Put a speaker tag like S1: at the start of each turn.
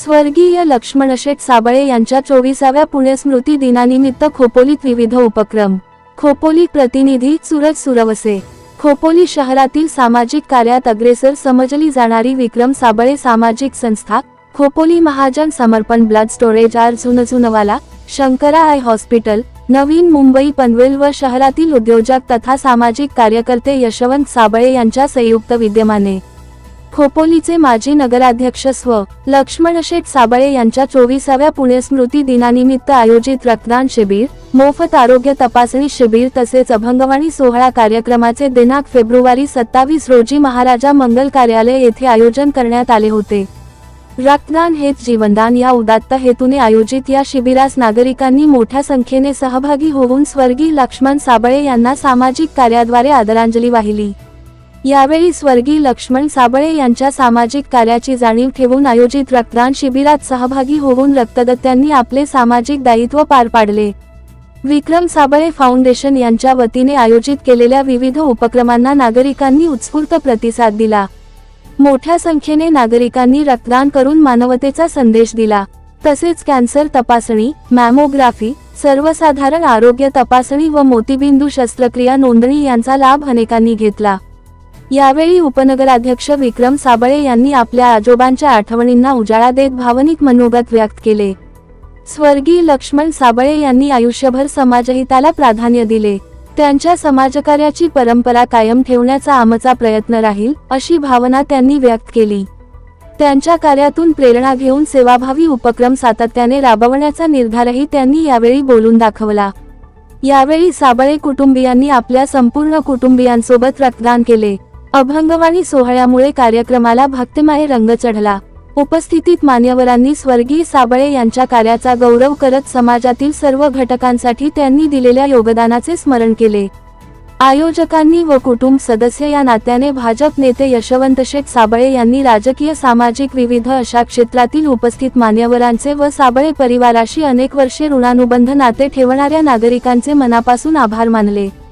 S1: स्वर्गीय लक्ष्मणशेठ साबळे यांच्या 24व्या पुण्यस्मृती दिनानिमित्त खोपोलीत विविध उपक्रम. खोपोली प्रतिनिधी सूरज सुरवसे. खोपोली शहरातील सामाजिक कार्यात अग्रेसर समजली जाणारी विक्रम साबळे सामाजिक संस्था, Khopoli Mahajan Samarpan blood storage R Jhunjhunwala, Shankara eye hospital, Navi Mumbai Panvel व शहरातील उद्योजक तथा सामाजिक कार्यकर्ते यशवंत साबळे यांच्या संयुक्त विद्यमाने खोपोलीचे माजी नगराध्यक्ष स्व. लक्ष्मणशेठ साबळे यांच्या 24व्या पुण्यस्मृती दिनानिमित्त आयोजित रक्तदान शिबिर, मोफत आरोग्य तपासणी शिबिर तसेच अभंगवाणी सोहळा कार्यक्रमाचे दिनांक फेब्रुवारी 27 रोजी महाराजा मंगल कार्यालय येथे आयोजन करण्यात आले होते. रक्तदान हेच जीवनदान या उदात्त हेतूने आयोजित या शिबिरास नागरिकांनी मोठ्या संख्येने सहभागी होऊन स्वर्गीय लक्ष्मण साबळे यांना सामाजिक कार्याद्वारे आदरांजली वाहिली. यावेळी स्वर्गीय लक्ष्मण साबळे यांच्या सामाजिक कार्याची जाणीव ठेवून आयोजित रक्तदान शिबिरात सहभागी होऊन रक्तदात्यांनी आपले सामाजिक दायित्व पार पाडले. विक्रम साबळे फाउंडेशन यांच्या वतीने आयोजित केलेल्या विविध उपक्रमांना नागरिकांनी उत्स्फूर्त प्रतिसाद दिला. मोठ्या संख्येने नागरिकांनी रक्तदान करून मानवतेचा संदेश दिला. तसेच कॅन्सर तपासणी, मॅमोग्राफी, सर्वसाधारण आरोग्य तपासणी व मोतीबिंदू शस्त्रक्रिया नोंदणी यांचा लाभ अनेकांनी घेतला. यावेळी उपनगराध्यक्ष विक्रम साबळे यांनी आपल्या आजोबांच्या आठवणींना उजाळा देत भावनिक मनोगत व्यक्त केले. स्वर्गीय लक्ष्मण साबळे यांनी आयुष्यभर समाजहिताला प्राधान्य दिले. त्यांच्या समाजकार्याची परंपरा कायम ठेवण्याचा आमचा प्रयत्न राहील, अशी भावना त्यांनी व्यक्त केली. त्यांच्या कार्यातून प्रेरणा घेऊन सेवाभावी उपक्रम सातत्याने राबवण्याचा निर्धारही त्यांनी यावेळी बोलून दाखवला. यावेळी साबळे कुटुंबियांनी आपल्या संपूर्ण कुटुंबियांसोबत रक्तदान केले. अभंगवाणी सोहळ्यामुळे कार्यक्रमाला भक्तिमय रंग चढला. उपस्थितीत मान्यवरांनी स्वर्गीय साबळे यांच्या कार्याचा गौरव करत समाजातील सर्व घटकांसाठी त्यांनी दिलेल्या योगदानाचे स्मरण केले. आयोजकांनी व कुटुंब सदस्य या नात्याने भाजप नेते यशवंतशेठ साबळे यांनी राजकीय, सामाजिक विविध अशा क्षेत्रातील उपस्थित मान्यवरांचे व साबळे परिवाराशी अनेक वर्षे ऋणानुबंध नाते ठेवणाऱ्या नागरिकांचे मनापासून आभार मानले.